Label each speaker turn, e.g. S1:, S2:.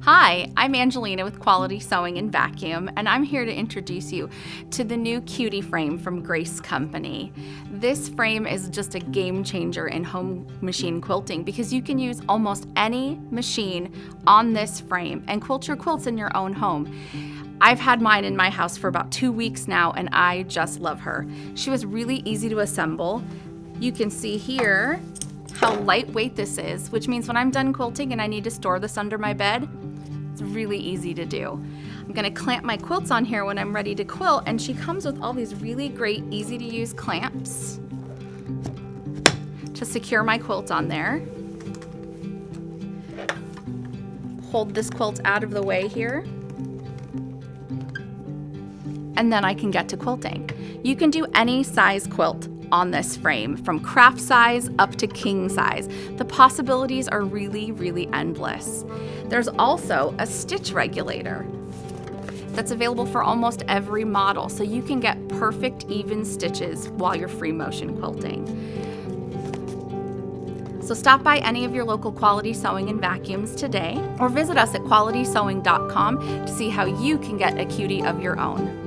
S1: Hi, I'm Angelina with Quality Sewing and Vacuum, and I'm here to introduce you to the new Cutie Frame from Grace Company. This frame is just a game changer in home machine quilting because you can use almost any machine on this frame and quilt your quilts in your own home. I've had mine in my house for about 2 weeks now, and I just love her. She was really easy to assemble. You can see here how lightweight this is, which means when I'm done quilting and I need to store this under my bed, it's really easy to do. I'm gonna clamp my quilts on here when I'm ready to quilt, and she comes with all these really great, easy to use clamps to secure my quilt on there. Hold this quilt out of the way here, and then I can get to quilting. You can do any size quilt on this frame, from craft size up to king size. The possibilities are really, really endless. There's also a stitch regulator that's available for almost every model, so you can get perfect even stitches while you're free motion quilting. So stop by any of your local Quality Sewing and Vacuums today, or visit us at qualitysewing.com to see how you can get a cutie of your own.